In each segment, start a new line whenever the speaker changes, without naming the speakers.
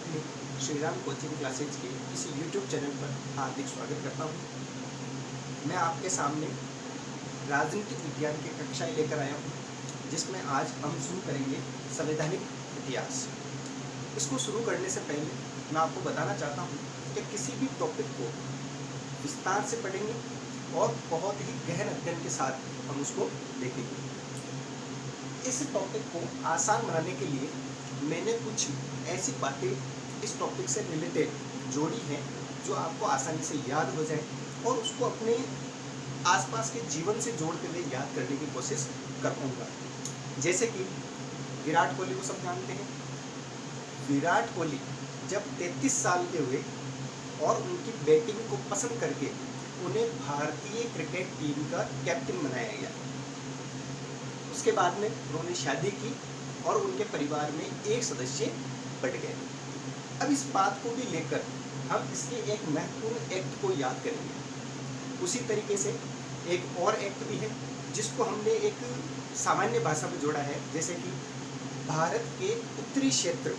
अपने Shri Ram coaching classes के इस यूट्यूब चैनल पर हार्दिक स्वागत करता हूँ। मैं आपके सामने राजनीतिक विज्ञान की कक्षाएं लेकर आया हूँ, जिसमें आज हम शुरू करेंगे संवैधानिक इतिहास। इसको शुरू करने से पहले मैं आपको बताना चाहता हूँ कि किसी भी टॉपिक को विस्तार से पढ़ेंगे और बहुत ही गहन अध्ययन के साथ हम उसको देखेंगे। इस टॉपिक को आसान बनाने के लिए मैंने कुछ ऐसी बातें इस टॉपिक से रिलेटेड जोड़ी हैं जो आपको आसानी से याद हो जाए और उसको अपने आसपास के जीवन से जोड़ते हुए याद करने की कोशिश कर पाऊँगा। जैसे कि विराट कोहली को सब जानते हैं। विराट कोहली जब 33 साल के हुए और उनकी बैटिंग को पसंद करके उन्हें भारतीय क्रिकेट टीम का कैप्टन बनाया गया। उसके बाद में उन्होंने शादी की और उनके परिवार में एक सदस्य बढ़ गए। अब इस बात को भी लेकर हम इसके एक महत्वपूर्ण एक्ट को याद करेंगे। उसी तरीके से एक और एक्ट भी है जिसको हमने एक सामान्य भाषा में जोड़ा है, जैसे कि भारत के उत्तरी क्षेत्र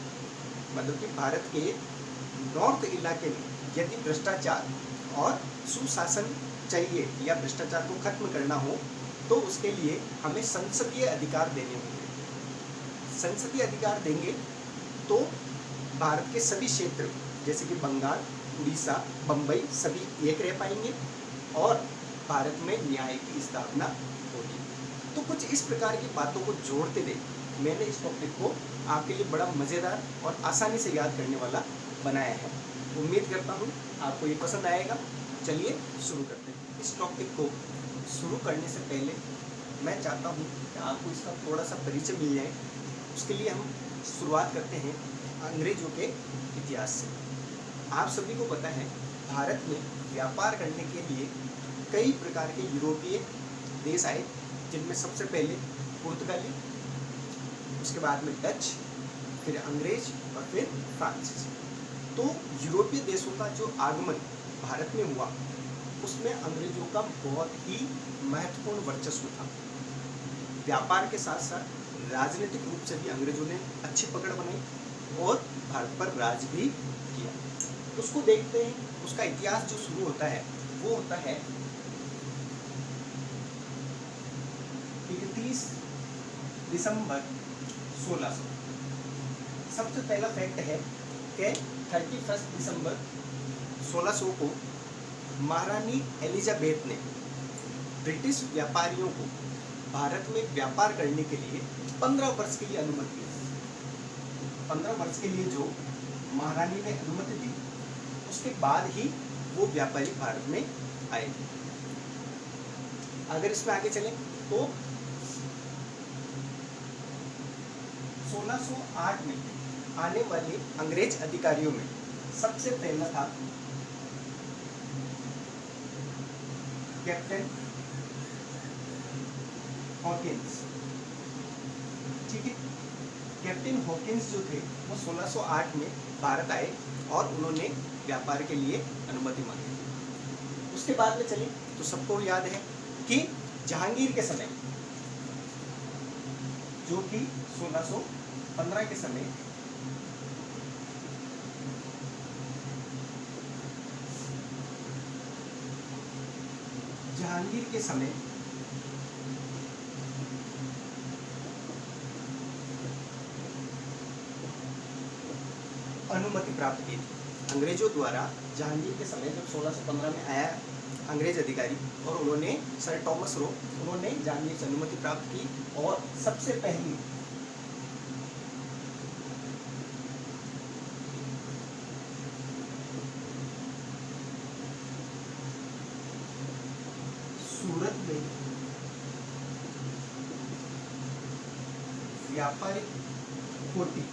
मतलब कि भारत के नॉर्थ इलाके में यदि भ्रष्टाचार और सुशासन चाहिए या भ्रष्टाचार को खत्म करना हो तो उसके लिए हमें संसदीय अधिकार देने होंगे। संसदीय अधिकार देंगे तो भारत के सभी क्षेत्र जैसे कि बंगाल, उड़ीसा, बम्बई सभी एक रह पाएंगे और भारत में न्याय की स्थापना होगी। तो कुछ इस प्रकार की बातों को जोड़ते हुए मैंने इस टॉपिक को आपके लिए बड़ा मज़ेदार और आसानी से याद करने वाला बनाया है। उम्मीद करता हूँ आपको ये पसंद आएगा। चलिए शुरू करते हैं। इस टॉपिक को शुरू करने से पहले मैं चाहता हूँ कि आपको इसका थोड़ा सा परिचय मिल जाए। उसके लिए हम शुरुआत करते हैं अंग्रेजों के इतिहास से। आप सभी को पता है भारत में व्यापार करने के लिए कई प्रकार के यूरोपीय देश आए, जिनमें सबसे पहले पुर्तगाली, उसके बाद में डच, फिर अंग्रेज और फिर फ्रांसीसी। तो यूरोपीय देशों का जो आगमन भारत में हुआ उसमें अंग्रेजों का बहुत ही महत्वपूर्ण वर्चस्व था। व्यापार के साथ साथ राजनीतिक रूप से भी अंग्रेजों ने अच्छी पकड़ बनाई और भारत पर राज भी किया। उसको देखते हैं। उसका इतिहास जो शुरू होता है वो होता है 31 दिसंबर 1600। सबसे पहला फैक्ट है कि 31 दिसंबर 1600 को महारानी एलिजाबेथ ने ब्रिटिश व्यापारियों को भारत में व्यापार करने के लिए 15 वर्ष के लिए अनुमति दी। 15 वर्ष के लिए जो महारानी ने अनुमति दी उसके बाद ही वो व्यापारी भारत में आए थे। अगर इसमें आगे चलें तो 1608 में आने वाले अंग्रेज अधिकारियों में सबसे पहला था कैप्टन हॉकिंस। ठीक है, कैप्टन हॉकिंस जो थे वो 1608 में भारत आए और उन्होंने व्यापार के लिए अनुमति मांगी। उसके बाद में चले तो सबको याद है कि जहांगीर के समय जो कि 1615 के समय जहांगीर के समय अनुमति प्राप्त की थी अंग्रेजों द्वारा। जहांगीर के समय जब 1615 में आया अंग्रेज अधिकारी और उन्होंने सर टॉमस रो उन्होंने जहांगीर से अनुमति प्राप्त की और सबसे पहली सूरत में व्यापारिक कोठी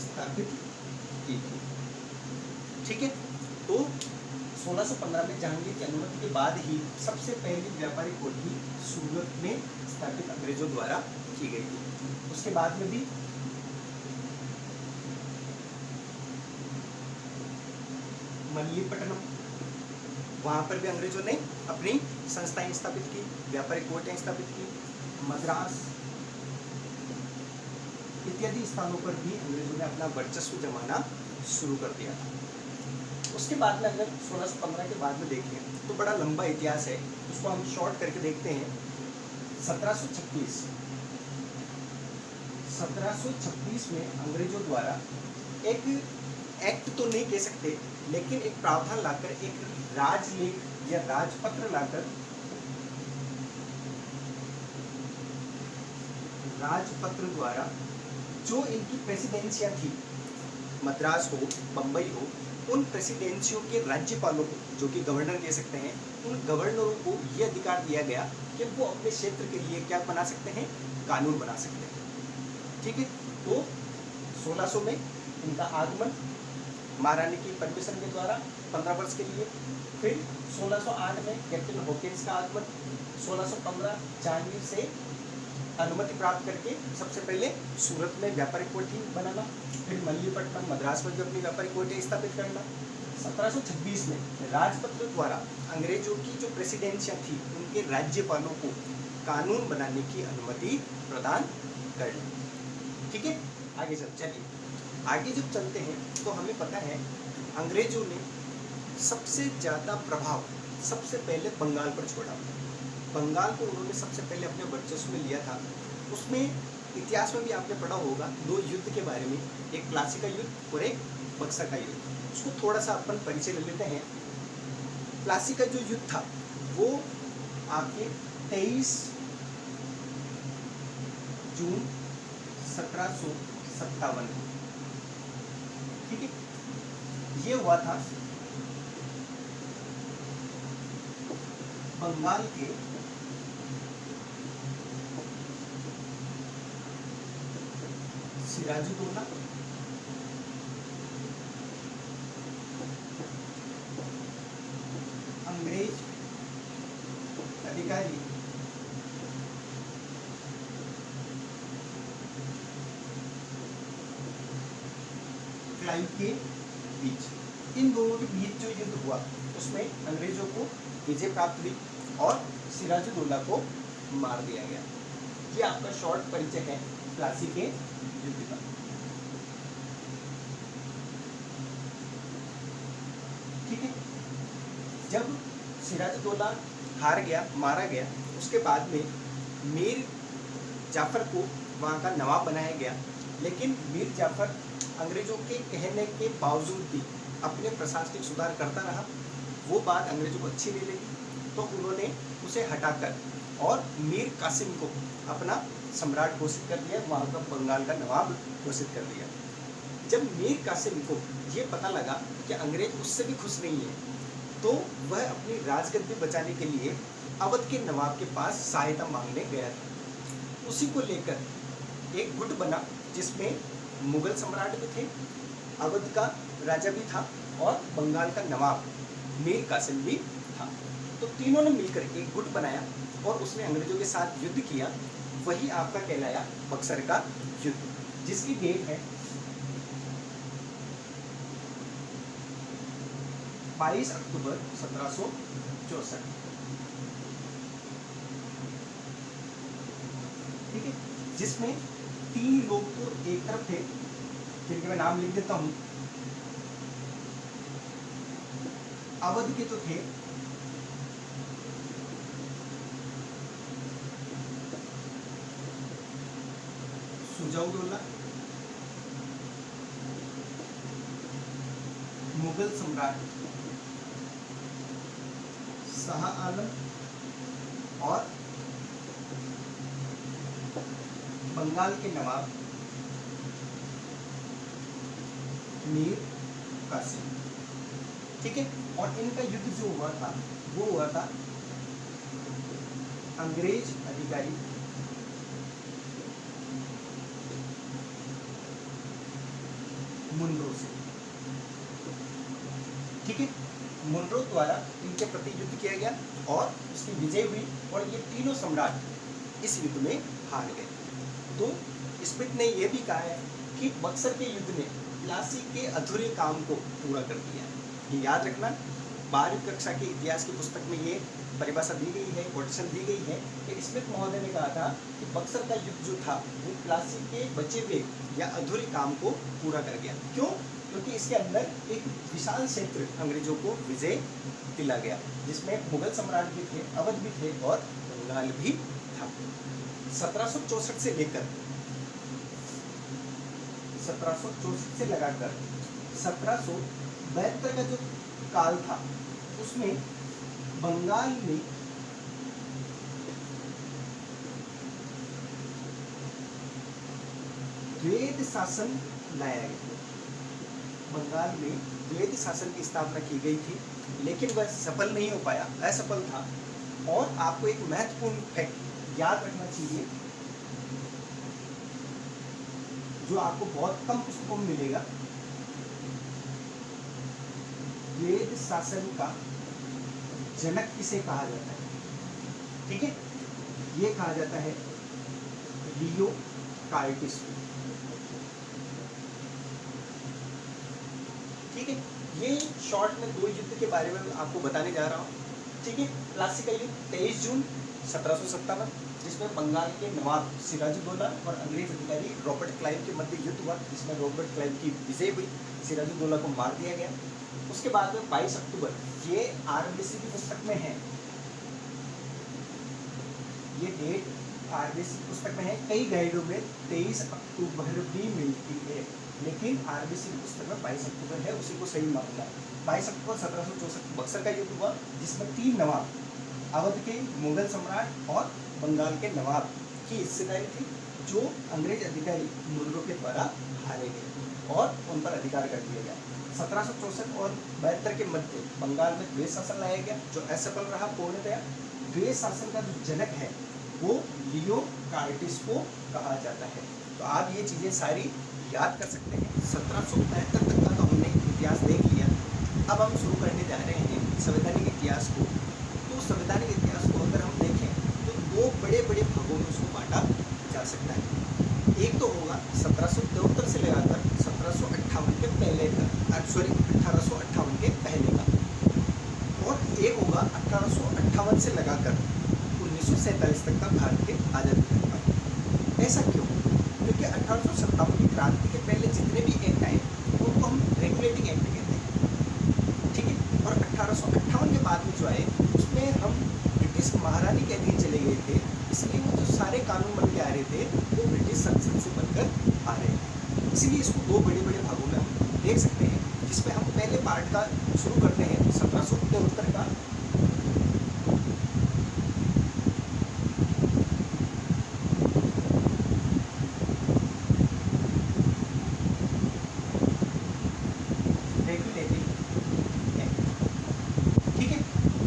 स्थापित की थी। ठीक है, तो 1615 में जहांगीर की अनुमति के बाद ही सबसे पहली व्यापारिक कोठी सूरत में स्थापित अंग्रेजों द्वारा की गई थी। उसके बाद में भी मल्लीपट्टनम, वहाँ पर भी अंग्रेजों ने अपनी संस्थाएं स्थापित की, व्यापारिक कोटें स्थापित की। मद्रास, इत्यादि स्थानों पर भी अंग्रेजों ने अपना वर्चस्व जमाना शुरू कर दिया था। उसके बाद में अगर 1615 के बाद में देखें तो बड़ा लंबा इतिहास है, उसको हम शॉर्ट करके देखते हैं। 1736 में अंग्रेजों द्वारा एक एक्ट तो नहीं कह सकते, लेकिन एक प्रावधान लाकर, एक राजलेख या राजपत्र लाकर, राजपत्र द्वारा जो इनकी प्रेसिडेंसियां थी, मद्रास हो, बम्बई हो, उन प्रेसिडेंसियों के राज्यपालों को, जो कि गवर्नर कह सकते हैं, उन गवर्नरों को यह अधिकार दिया गया कि वो अपने क्षेत्र के लिए क्या बना सकते हैं, कानून बना सकते हैं। ठीक है, तो 1600 में इनका आगमन महारानी की परमिशन के द्वारा 15 वर्ष के लिए। फिर 1608 में कैप्टन हॉकिंस का आगमन, 1615 जहांगीर से अनुमति प्राप्त करके सबसे पहले सूरत में व्यापारिक कोठी बनाना, फिर मल्लीपट्टनम मद्रास में भी अपनी व्यापारिक कोठी स्थापित करना। 1726 में राजपत्र द्वारा अंग्रेजों की जो प्रेसिडेंसियां थी उनके राज्यपालों को कानून बनाने की अनुमति प्रदान करना। ठीक है, आगे चलिए आगे जब चलते हैं तो हमें पता है अंग्रेजों ने सबसे ज़्यादा प्रभाव सबसे पहले बंगाल पर छोड़ा। बंगाल को उन्होंने सबसे पहले अपने वर्चस्व में लिया था। उसमें इतिहास में भी आपने पढ़ा होगा दो युद्ध के बारे में, एक प्लासी का युद्ध और एक बक्सर का युद्ध। उसको थोड़ा सा अपन परिचय ले लेते हैं। प्लासी का जो युद्ध था वो आपके 23 जून 1757 को, ठीक है, ये हुआ था बंगाल के सिराजुद्दौला अंग्रेज अधिकारी क्लाइव के बीच, इन दोनों के बीच जो युद्ध हुआ उसमें अंग्रेजों को विजय प्राप्त हुई और सिराजुद्दौला को मार दिया गया। ये आपका शॉर्ट परिचय है प्लासी के युद्ध का। ठीक है, जब सिराजुद्दौला हार गया, मारा गया, उसके बाद में मीर जाफर को वहाँ का नवाब बनाया गया। लेकिन मीर जाफर अंग्रेजों के कहने के बावजूद भी अपने प्रशासनिक सुधार करता रहा। वो बात अंग्रेजों को अच्छी नहीं लगी तो उन्होंने उसे हटाकर और मीर कासिम को अपना सम्राट घोषित कर दिया, वहाँ का बंगाल का नवाब घोषित कर दिया। जब मीर कासिम को ये पता लगा कि अंग्रेज उससे भी खुश नहीं है तो वह अपनी राजगद्दी बचाने के लिए अवध के नवाब के पास सहायता मांगने गया था। उसी को लेकर एक गुट बना जिसमें मुगल सम्राट भी थे, अवध का राजा भी था और बंगाल का नवाब मीर कासिम भी था। तो तीनों ने मिलकर एक गुट बनाया और उसने अंग्रेजों के साथ युद्ध किया। वही आपका कहलाया बक्सर का युद्ध, जिसकी डेट है 22 अक्टूबर 1764। ठीक है, जिसमें 3 लोग तो एक तरफ थे जिनके मैं नाम लिख देता हूं। अवध के तो थे सुजाउद्दौला, मुगल सम्राट शाह आलम और बंगाल के नवाब मीर कासिम। ठीक है, और इनका युद्ध जो हुआ था वो हुआ था अंग्रेज अधिकारी मुनरो से। ठीक है, मुनरो द्वारा इनके प्रति युद्ध किया गया और उसकी विजय हुई और ये तीनों सम्राट इस युद्ध में हार गए। तो स्मिथ ने यह भी कहा है कि बक्सर के युद्ध ने प्लासी के अधूरे काम को पूरा कर दिया। ये याद रखना, 12वीं कक्षा के इतिहास की पुस्तक में ये परिभाषा दी गई है, कोटेशन दी गई है कि स्मिथ महोदय ने कहा था कि बक्सर का युद्ध जो था वो प्लासी के बचे हुए या अधूरे काम को पूरा कर गया। क्यों? क्योंकि इसके अंदर एक विशाल क्षेत्र अंग्रेजों को विजय दिला गया, जिसमें मुगल सम्राट भी थे, अवध भी थे और बंगाल भी था। 1764 से लेकर 1764 से लगाकर 1772 का जो काल था उसमें बंगाल में द्वैध शासन लाया गया। बंगाल में द्वैध शासन की स्थापना की गई थी, लेकिन वह सफल नहीं हो पाया, असफल था। और आपको एक महत्वपूर्ण फैक्ट याद रखना चाहिए जो आपको बहुत कम पुस्तकों में मिलेगा। द्वैध शासन का जनक किसे कहा जाता है? ठीक है, ये कहा जाता है लियो कार्टिस। ठीक है, ये शॉर्ट में दो युद्ध के बारे में आपको बताने जा रहा हूँ। ठीक है, प्लासी का युद्ध 23 जून 1757, जिसमें बंगाल के नवाब सिराजुद्दौला और अंग्रेज अधिकारी रॉबर्ट क्लाइव के मध्य युद्ध हुआ, जिसमें रॉबर्ट क्लाइव की विजय हुई, सिराजुद्दौला को मार दिया गया। उसके बाद में 22 अक्टूबर, ये आरबीसी की पुस्तक में है, ये डेट आरबीसी की पुस्तक में है। कई गाइडों में 23 अक्टूबर भी मिलती है, लेकिन आरबीसी की पुस्तक में 22 अक्टूबर है, उसी को सही मानना है। 22 अक्टूबर 1764 बक्सर का युद्ध हुआ, जिसमें 3 नवाब, अवध के मुगल सम्राट और बंगाल के नवाब की हिस्सेदारी थी, जो अंग्रेज अधिकारी मुगलों के द्वारा हारे गए और उन पर अधिकार कर दिया गया। 1764 और 72 के मध्य बंगाल में द्वैध शासन लाया गया, जो असफल रहा पूर्णतया। द्वैध शासन का जो जनक है वो लियो कार्टिस को कहा जाता है। तो आप ये चीज़ें सारी याद कर सकते हैं। 1775 तक का तो हमने इतिहास देख लिया। अब हम शुरू करने जा रहे हैं संवैधानिक इतिहास को। तो संवैधानिक इतिहास को अगर हम देखें तो दो बड़े बड़े भागों में उसको बांटा जा सकता है। एक तो होगा 1773 से लगाकर 1758 के पहले का, 1858 के पहले का, और एक होगा 1858 से लगाकर 1947 तक का भारत के आज़ादी तक का। ऐसा क्यों? क्योंकि 1857 की क्रांति के पहले जितने भी एक्ट आए उनको हम रेगुलेटिंग एक्ट कहते हैं। ठीक है, और 1858 के बाद में जो आए उसमें हम ब्रिटिश महारानी के अधीन चले गए थे, इसलिए वो जो सारे कानून बन के आ रहे थे वो ब्रिटिश संसद से बनकर आ रहे थे। इसीलिए इसको दो बड़े बड़े भागों में हम देख सकते हैं, जिसमें हम पहले पार्ट का शुरू करते हैं 1773 का।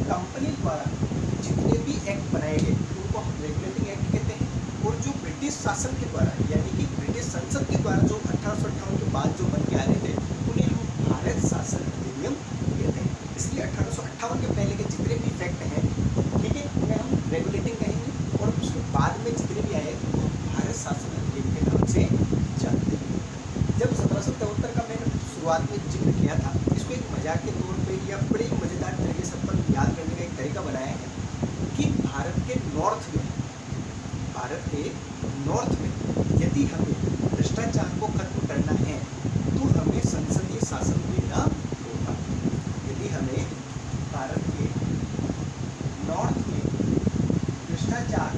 कंपनी द्वारा जितने भी एक्ट बनाए गए उनको हम रेगुलेटिंग एक्ट कहते हैं, और जो ब्रिटिश शासन के द्वारा यानी कि ब्रिटिश संसद के द्वारा जो 1858 के बाद जो बन के आ रहे थे उन्हें हम भारत शासन अधिनियम कहते हैं। इसलिए 1858 के पहले के जितने भी फैक्ट हैं, ठीक है, उन्हें हम रेगुलेटिंग कहेंगे, और उसके बाद में जितने भी आए उनको भारत शासन अधिनियम के नाम से जानते हैं। जब 1773 का मैंने शुरुआत में जिक्र किया था, इसको एक मजाक के तौर पर या बड़े मज़ेदार तरीके से अपन याद करने का एक तरीका बनाया है कि भारत के नॉर्थ में यदि हमें भ्रष्टाचार को खत्म करना है तो हमें संसदीय शासन देना होगा। यदि हमें भारत के नॉर्थ में भ्रष्टाचार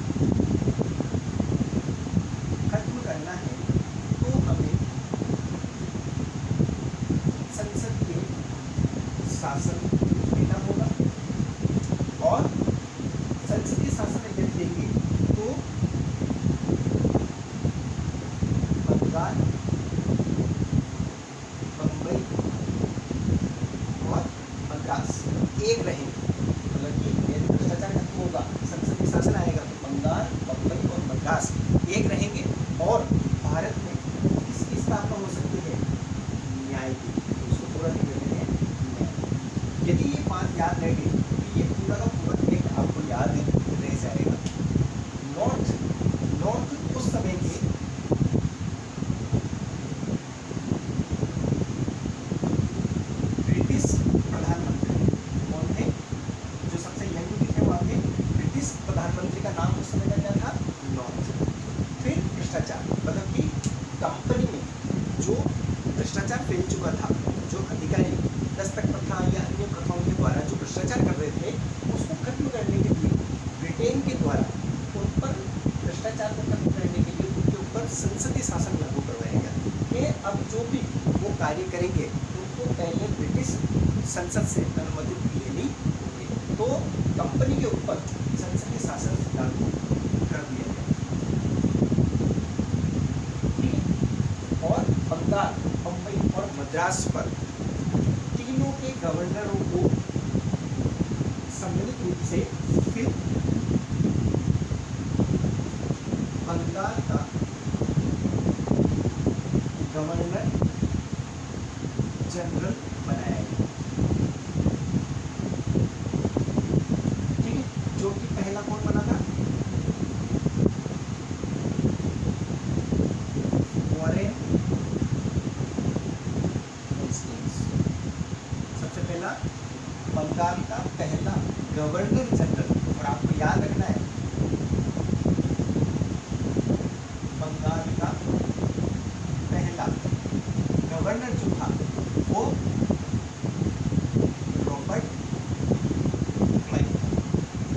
खत्म करना है तो हमें संसदीय शासन देना होगा, और संसदीय शासन यदि देंगे तो बंगाल, बम्बई और मद्रास एक रहेंगे। मतलब कि यदि भ्रष्टाचार खत्म होगा, संसदीय शासन आएगा तो बंगाल, बम्बई और मद्रास एक रहेंगे, और भारत में किसकी स्थापना हो सकती है? न्याय की। उसको पूरा नहीं कहते हैं न्याय। कंपनी में जो भ्रष्टाचार फैल चुका था, जो अधिकारी दस्तक प्रथा या अन्य प्रथाओं के द्वारा जो भ्रष्टाचार कर रहे थे, उसको खत्म करने के लिए ब्रिटेन के द्वारा उन पर भ्रष्टाचार को खत्म करने के लिए उनके ऊपर संसदीय शासन लागू करवाया गया कि अब जो भी वो कार्य करेंगे उनको पहले ब्रिटिश संसद से अनुमति लेनी होगी। तो कंपनी के ऊपर संसदीय शासन लागू कर दिया गया। ठीक है। और बंगाल, बम्बई और मद्रास पर तीनों के गवर्नरों को सम्मिलित रूप से फिर बंगाल का गवर्नर जनरल बनाया गया। ठीक है, जो कि पहला कौन बना था? Warren Hastings. सबसे पहला बंगाल का पहला गवर्नर जनरल। और आपको याद रखना है, बंगाल का पहला गवर्नर जो था वो रॉबर्ट क्लाइव।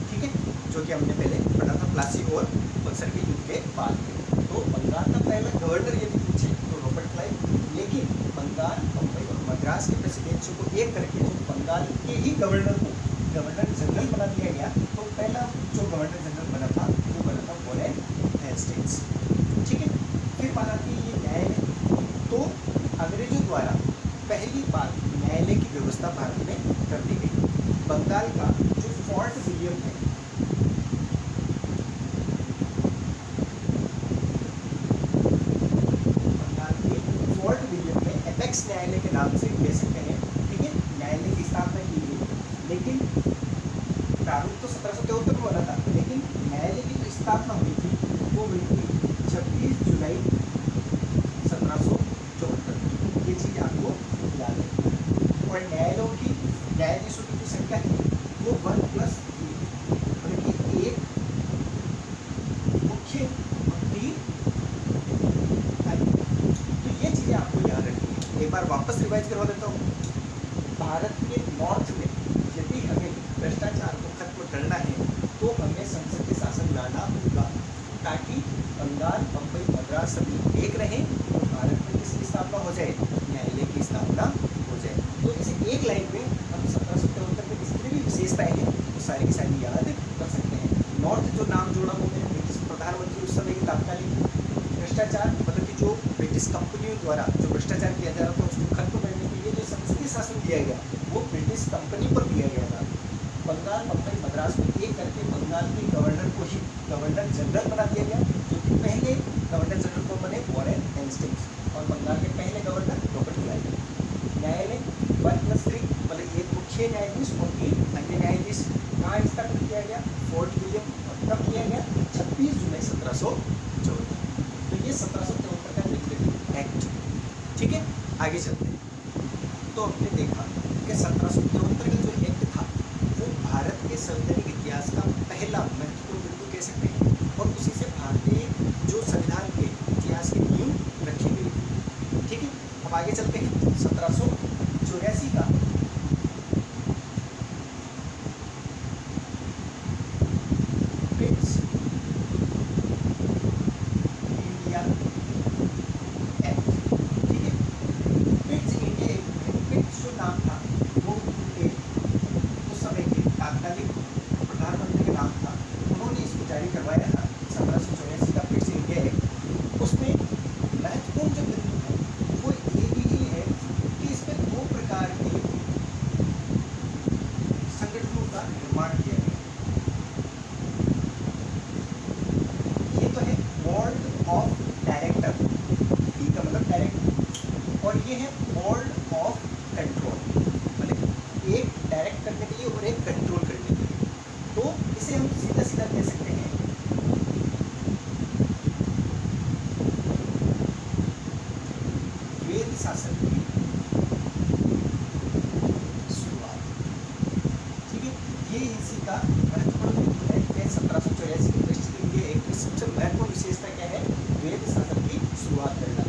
ठीक है, जो कि हमने पहले पढ़ा था प्लासी और बक्सर के युद्ध के बाद में। तो बंगाल का पहला गवर्नर यदि पूछे तो रॉबर्ट क्लाइव। लेकिन बंगाल, बम्बई और मद्रास के प्रेसिडेंसी को एक करके जो बंगाल के ही गवर्नर को गवर्नर जनरल बना दिया गया, तो पहला जो गवर्नर जनरल बना था वो बना था वॉरेन हेस्टिंग्स। ठीक है, फिर बात आती है ये न्यायालय। तो अंग्रेजों द्वारा पहली बार न्यायालय की व्यवस्था भारत में कर दी गई। बंगाल का जो फोर्ट विलियम है, बंगाल के फोर्ट विलियम में एपेक्स न्यायालय के नाम से कह सकते हैं। ठीक है, न्यायालय की स्थापना की गई। लेकिन प्रारूप तो 1773 में बना था, लेकिन न्यायालय की जो स्थापना हुई थी वो हुई थी 26 जुलाई 1774। ये चीज आपको याद है। और न्यायालयों की, न्यायाधीशों की जो संख्या थी वो 1+3, मतलब कि एक मुख्य वकील। तो ये चीजें आपको याद रखनी है। एक बार वापस रिवाइज करवा देता हूँ। भारत के नॉर्थ में यदि हमें भ्रष्टाचार को खत्म करना है तो हमें संसदीय शासन लाना होगा, ताकि बंगाल, बम्बई, मद्रास सभी एक रहें और भारत में किसकी स्थापना हो जाए? न्यायालय की स्थापना हो जाए। तो इसे एक लाइन में हम 1773 में जितनी भी विशेषताएं हैं वो सारी की सारी याद कर सकते हैं। नॉर्थ जो नाम जोड़ा वो मेरे ब्रिटिश प्रधानमंत्री उस समय के तात्कालिक भ्रष्टाचार, मतलब कि जो ब्रिटिश कंपनियों द्वारा जो भ्रष्टाचार किया जा रहा था उसको खत्म करने के लिए जो संसदीय शासन दिया गया वो ब्रिटिश कंपनी पर दिया गया था। बंगाल, बम्बई, मद्रास को एक करके बंगाल के गवर्नर को ही गवर्नर जनरल बना दिया गया, जो कि पहले गवर्नर जनरल को बने वॉरेन हेस्टिंग्स, और बंगाल के पहले गवर्नर रॉबर्ट क्लाइव। न्यायालय 1+3, मतलब एक मुख्य न्यायाधीश और 3 अन्य न्यायाधीश। कहाँ स्थापित किया गया? Fort William. और कब किया गया? 26 जुलाई 1774। तो ये 1774 का लिबरेटिव एक्ट। ठीक है, आगे चलते हैं। तो हमने देखा कि 1774 का जो एक्ट था वो भारत के संवैधानिक इतिहास का पहला महत्वपूर्ण बिंदु कह सकते हैं, और उसी से भारतीय जो संविधान के इतिहास की नींव रखी गई थी। ठीक है, अब आगे चलते हैं। 1784 का ब्रिटिश इंडिया एक्ट। ठीक है, ब्रिटिश इंडिया एक्ट में ब्रिटिश जो नाम था वो उस समय के तात्कालिक प्रधानमंत्री का नाम था, उन्होंने इसको जारी करवाया था 1784 का ब्रिटिश इंडिया एक्ट। उसमें महत्वपूर्ण जो बिंदु है वो ये भी है कि इसमें 2 प्रकार के संगठनों का निर्माण किया गया। ये तो है बोर्ड ऑफ डायरेक्टर, डी का मतलब डायरेक्टर, और ये है बोर्ड ऑफ कंट्रोल, मतलब एक डायरेक्ट करने के लिए और एक कंट्रोल करने के लिए। तो इसे हम सीधा सीधा कह सकते हैं वेद शासन की शुरुआत। ठीक है, ये इसी का महत्वपूर्ण बिंदु है कि 1784 के ब्रिटिश इंडिया एक्ट की सबसे महत्वपूर्ण विशेषता क्या है? वेद शासन की शुरुआत करना।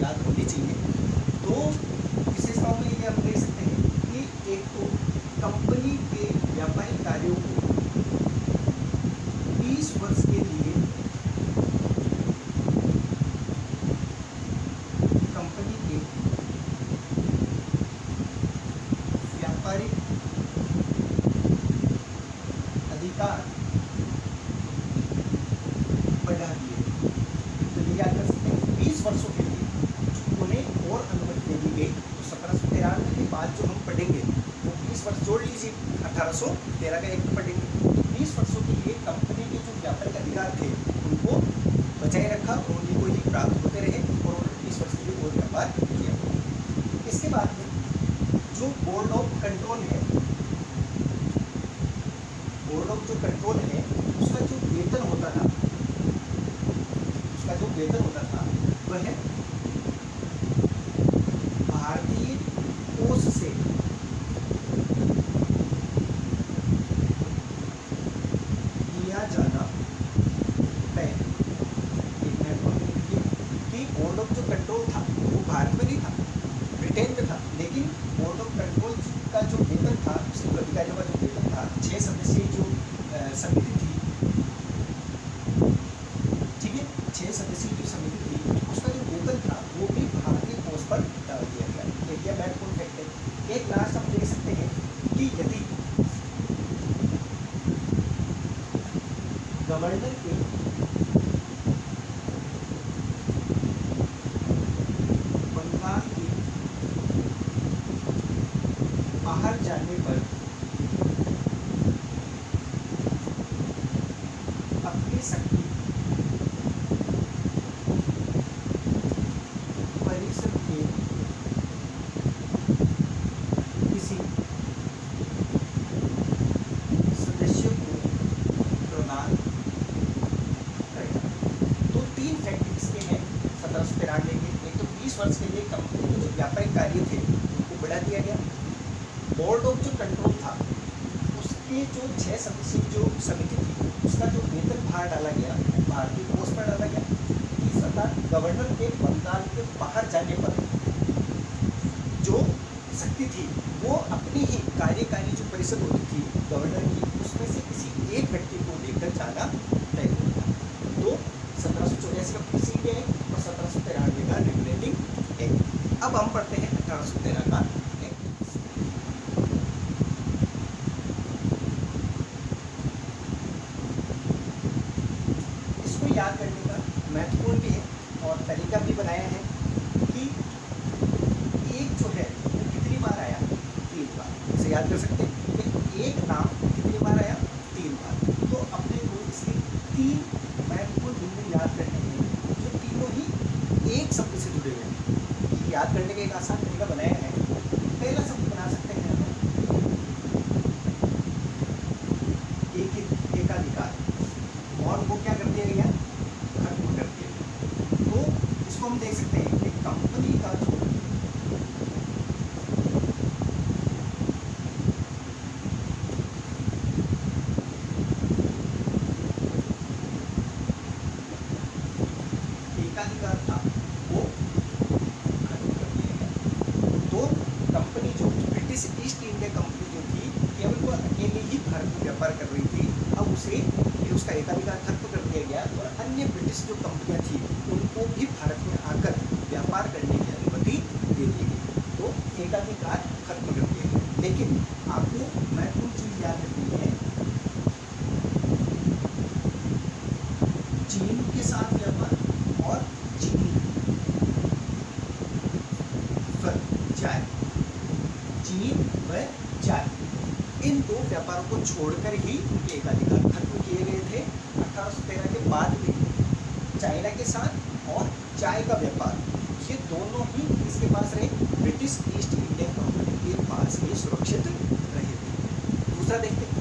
याद होनी चाहिए। तो विशेषताओं में ये हम देख सकते हैं कि एक तो कंपनी के व्यापारिक कार्यों को 20 वर्ष के लिए कंपनी के व्यापारिक अधिकार बढ़ा दिए। तो ये याद कर सकते हैं 20 वर्षों के लिए उन्हें और अनुमति दे दी गई। तो 1793 के बाद जो हम पढ़ेंगे वो 20 वर्ष जोड़ लीजिए, 1813 का एक्ट पढ़ेंगे। तो 20 वर्षों के लिए कंपनी के जो व्यापारिक अधिकार थे उनको बचाए रखा और उन्हीं को ही प्राप्त होते रहे और उन्होंने 20 वर्ष के लिए और व्यापार किया। इसके बाद में जो बोर्ड ऑफ कंट्रोल है, बोर्ड ऑफ जो कंट्रोल है उसका जो वेतन होता था, वह भारतीय कोष से लिया जाना तय। कि बोर्ड ऑफ जो कंट्रोल था वो भारत में नहीं था, ब्रिटेन में था, लेकिन बोर्ड ऑफ कंट्रोल का जो वेतन था, उसके अधिकारियों का जो वेतन था, 6 सदस्यीय जो समिति थी, ठीक है, 6 सदस्यीय जो समिति थी उसका जो वेतन था वो भी भारतीय कोष पर डाल दिया गया। यह महत्वपूर्ण फैक्ट है। एक लास्ट हम देख सकते हैं कि यदि गवर्नर के बंगाल के बाहर जाने पर अपनी शक्ति परिषद के किसी सदस्य को प्रदान करेगा। तो 3 फैक्ट इसके हैं 1793 के। एक तो 20 वर्ष के लिए कंपनी के जो व्यापारिक कार्य थे उनको बढ़ा दिया गया। बोर्ड ऑफ जो कंट्रोल था उसके जो 6 सदस्यीय जो समिति थी उसका जो वेतन बाहर डाला गया भारतीय कोष पर डाला गया। तीसरा, गवर्नर के बंगाल के बाहर जाने पर जो शक्ति थी वो अपनी ही कार्यकारी जो परिषद होती थी गवर्नर की, उसमें से किसी एक व्यक्ति को लेकर जाना तय होता था। तो 1784 का प्रीसीड एक्ट और 1793 का रेगुलेटिंग एक्ट। अब हम पढ़ते हैं 1813 का एक्ट। इसको याद करने का महत्वपूर्ण भी है और तरीका भी बनाया है कि एक जो है वो कितनी बार आया, 3 बार। इसे याद कर सकते हैं कि एक नाम कितनी बार आया, 3 बार। तो अपने को इसके 3 महत्वपूर्ण बिंदु याद करने हैं जो तीनों ही एक शब्द से जुड़े हुए हैं। याद करने का एक आसान तरीका बनाया है। पहला शब्द बना सकते हैं हम एकाधिकार, और वो क्या कर दिया गया, खत्म कर दिया गया। तो इसको हम देख सकते हैं कि कंपनी का जो एकाधिकार था वो खत्म कर दिया गया। तो कंपनी जो ब्रिटिश ईस्ट इंडिया कंपनी जो थी केवल वो अकेले ही भारत में व्यापार कर रही थी, अब उसे उसका एकाधिकार खत्म कर दिया गया और अन्य ब्रिटिश जो कंपनियां थी उनको भी भारत में आकर व्यापार करने की अनुमति दे दी गई। तो एकाधिकार खत्म कर दिया गया। लेकिन आपको महत्वपूर्ण चीज याद रखनी है, चीन के साथ व्यापार और चीनी चाय, चीन व चाय, इन 2 व्यापारों को छोड़कर ही उनके एकाधिकार खत्म किए गए थे। 1813 के बाद में चाइना के साथ और चाय का व्यापार ये दोनों ही इसके पास रहे, ब्रिटिश ईस्ट इंडिया कंपनी के पास ही सुरक्षित रहे थे। दूसरा देखते हैं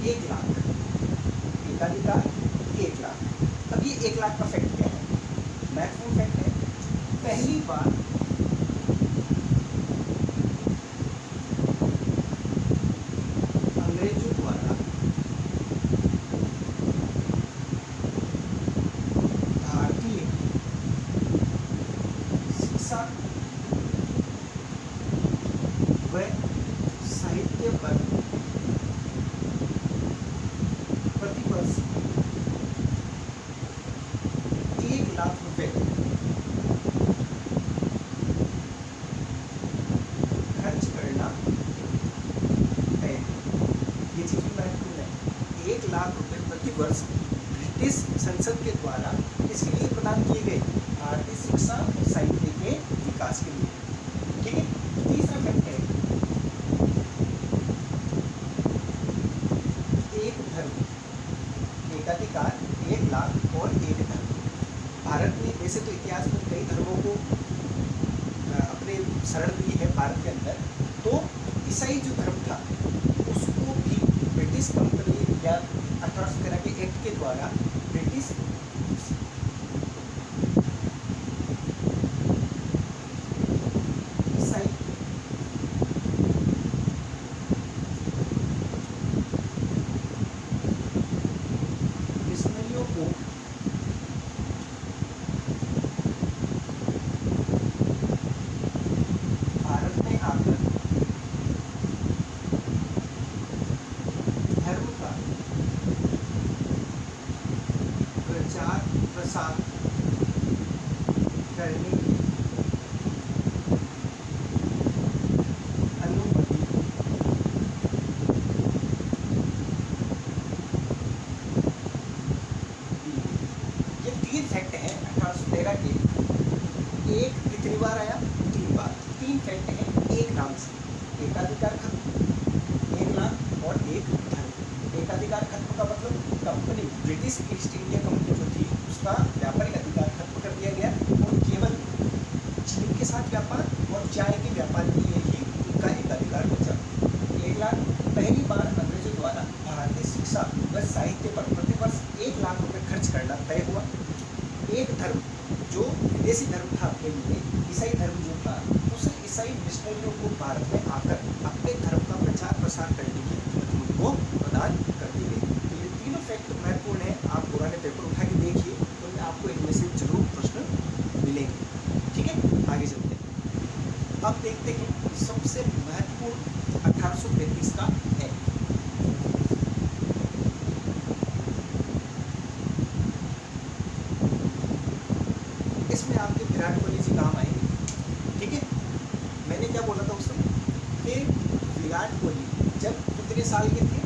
1 लाख एकाधिकार 1 लाख। अब ये 1 लाख का फैक्ट क्या है, महत्वपूर्ण फैक्ट है। पहली बार अंग्रेजों द्वारा ब्रिटिश संसद के द्वारा इसके लिए प्रदान किए गए भारतीय शिक्षा और साहित्य के विकास के लिए। ठीक है, तीसरा फैक्ट है एक धर्म एकाधिकार, एक लाख और एक धर्म। भारत ने वैसे तो इतिहास में कई धर्मों को अपने शरण दी है भारत के अंदर, तो ईसाई जो धर्म था उसको भी ब्रिटिश कंपनी या 1813 के एक्ट के द्वारा ब्रिटिश ईसाई मिशनरियों को भारत में आकर धर्म का प्रचार प्रसार करने की अनुमति दी। ये तीन फैक्ट हैं 1813 के। एक कितनी बार आया? 3 बार। 3 फैक्ट हैं एक नाम से, एकाधिकार खत्म, 1 लाख और एक धर्म। एकाधिकार खत्म का मतलब company British east India company जो थी उसका व्यापारिक अधिकार खत्म कर दिया गया और केवल चीन के साथ व्यापार और चाय के व्यापार के लिए ही उनका एकाधिकार बचा। 1 लाख, पहली बार अंग्रेजों द्वारा भारतीय शिक्षा व साहित्य पर प्रतिवर्ष 1 लाख रुपए खर्च करना तय हुआ। एक धर्म जो विदेशी धर्म था अपने लिए, ईसाई धर्म जो था, उस ईसाई मिशनरियों को भारत में आकर अपने धर्म का प्रचार प्रसार करने की अनुमति उनको प्रदान कर दी गई। तो ये तीनों फैक्ट महत्वपूर्ण है। आप पुराने पेपर उठा के देखिए, तो आपको इनमें से जरूर प्रश्न मिलेंगे। ठीक है, आगे चलते हैं। अब देखते हैं सबसे महत्वपूर्ण 1833 का है। इसमें आपके विराट कोहली जी काम आएंगे। ठीक है, मैंने क्या बोला था उस समय कि विराट कोहली जब कितने साल के थे?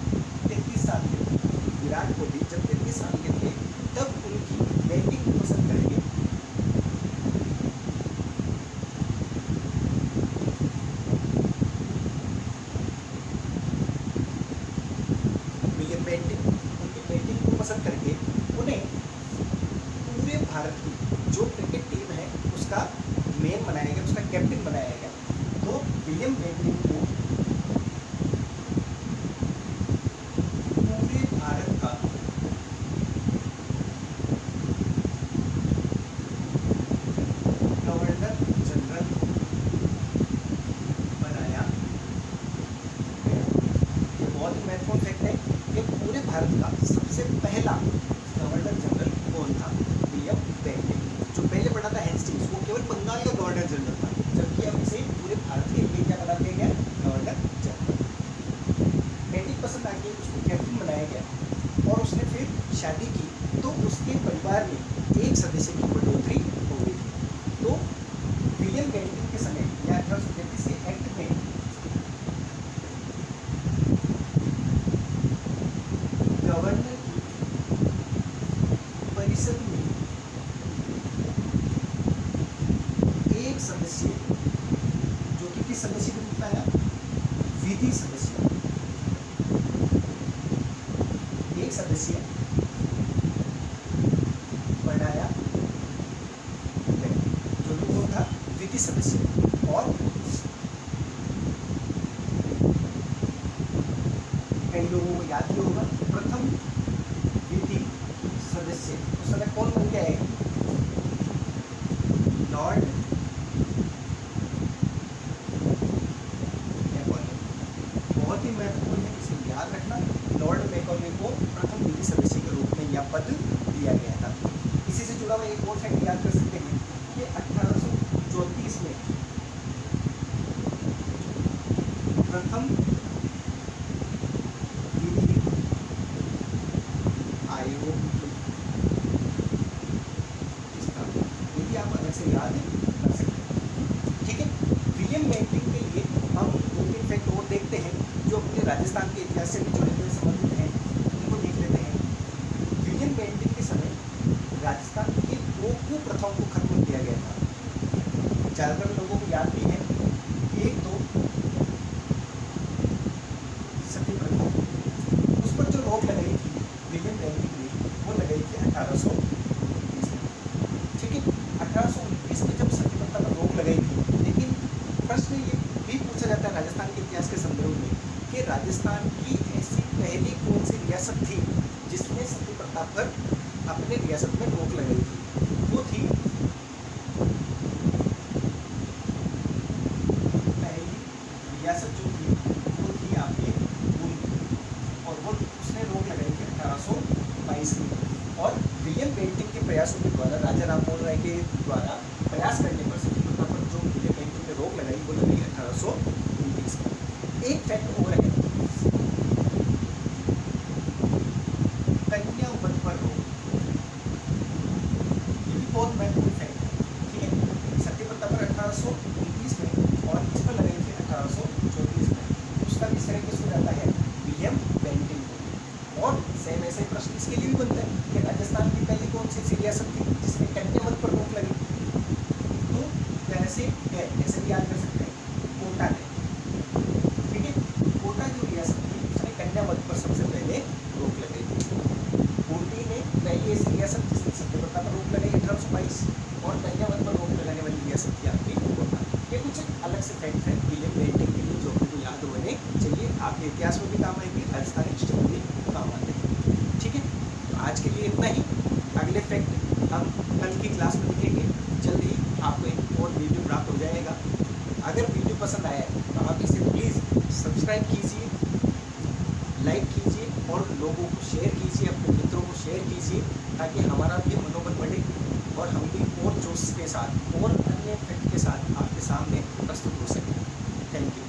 33 साल के थे। विराट कोहली जब 33 साल के थे तब उनकी बैटिंग को पसंद करेंगे। विलियम बेंटिक उनकी बैटिंग को पसंद करके उन्हें पूरे भारत की जो क्रिकेट टीम है उसका मेन बनाया गया, उसका कैप्टन बनाया गया। तो विलियम बेंटिक को पूरे भारत का गवर्नर जनरल बनाया गया। ये बहुत ही महत्वपूर्ण फैक्ट है कि पूरे भारत का सबसे पहला गवर्नर जनरल कौन था? William Bentinck. जो पहले बना था हेस्टिंग्स, वो केवल बंगाल का गवर्नर जनरल था, जबकि अब इसे पूरे भारत के लिए क्या बना दिया गया? Governor general. बेंटिक पसंद आके उसको कैप्टन बनाया गया और उसने फिर शादी की तो उसके परिवार में एक सदस्य की बढ़ोतरी हो गई। तो विलियम बेंटिक के समय या 1833 के एक्ट में गवर्नर की परिषद में एक सदस्य जो कि किस सदस्य के रूप में आया? विधि सदस्य। एक सदस्य बनाया जो कि वो था विधि सदस्य। और कई लोगों को याद भी होगा प्रथम विधि सदस्य उस समय कौन बन गया है? Lord Macaulay. बहुत ही महत्वपूर्ण है, इसे याद रखना। लॉर्ड मैकॉले को प्रथम विधि सदस्य के रूप में यह पद दिया गया था। इसी से जुड़ा हुआ एक और फैक्ट याद कर सकते हैं कि 1834 में प्रथम विधि आयोग ये भी आप अलग से याद कर सकते हैं। ठीक है, विलियम बेंटिक के लिए हम 2-3 फैक्ट और देखते हैं जो अपने राजस्थान के इतिहास से भी जुड़े हुए संबंधित हैं, उनको देख लेते हैं। विलियम बेंटिक के समय कुप्रथाओं को खत्म किया गया था। ज़्यादातर लोगों को याद भी है, एक तो सती प्रथा, उस पर जो रोक लगाई थी विलियम बेंटिक ने, वो लगाई थी 1829 में। ठीक है, 1829 में जब सती प्रथा पर रोक लगाई थी, लेकिन प्रश्न ये भी पूछा जाता है राजस्थान के इतिहास के संदर्भ में कि राजस्थान की ऐसी पहली कौन सी रियासत थी जिसने सती प्रथा पर अपने रियासत में रोक लगाई थी। वो थी पहली रियासत जो थी वो थी आपकी बूंदी, और वो उसने रोक लगाई थी 1822 में। और विलियम बेंटिक के प्रयासों के द्वारा, राजा राममोहन राय के द्वारा प्रयास करने पर सती प्रथा पर जो विलियम बेंटिक ने रोक लगाई वो लगाई 1829 में। एक फैक्ट और है, कन्या वध पर रोक, ये भी बहुत महत्वपूर्ण फैक्ट है। ठीक है, सती प्रथा पर 1829 में और इस पर लगाई थी 1834 में। उसका भी श्रेय किसको जाता है? विलियम बेंटिक को। और सेम ऐसे प्रश्न इसके लिए भी बनता है कि राजस्थान की पहली कौन सी रियासत थी जिसने कन्या वध पर रोक लगी? तो ऐसे है, ऐसे भी याद कर सकते हैं, कोटा है। ठीक है, कोटा जो रियासत थी उसने कन्या वध पर सबसे पहले रोक लगाई थी। बूंदी ने पहली ऐसी रियासत जिसने सती प्रथा पर रोक लगाई 1822, और कन्या वध पर रोक लगाने वाली रियासत थी आपकी कोटा। ये कुछ अलग से फैक्ट है विलियम बेंटिक के लिए जो आपको याद होने चाहिए, आपके इतिहास में भी काम आएंगे, राजस्थान हिस्ट्री में भी काम आते हैं। ठीक है, तो आज के लिए इतना ही। अगले फैक्ट हम कल की क्लास में देखेंगे। जल्द ही आपको एक और वीडियो प्राप्त हो जाएगा। अगर वीडियो पसंद आया तो आप इसे प्लीज़ सब्सक्राइब कीजिए, लाइक कीजिए और लोगों को शेयर कीजिए, अपने मित्रों को शेयर कीजिए, ताकि हमारा भी मनोबल बढ़े और हम भी और जोश के साथ और अन्य फैक्ट के साथ आपके सामने प्रस्तुत हो सकें। Thank you.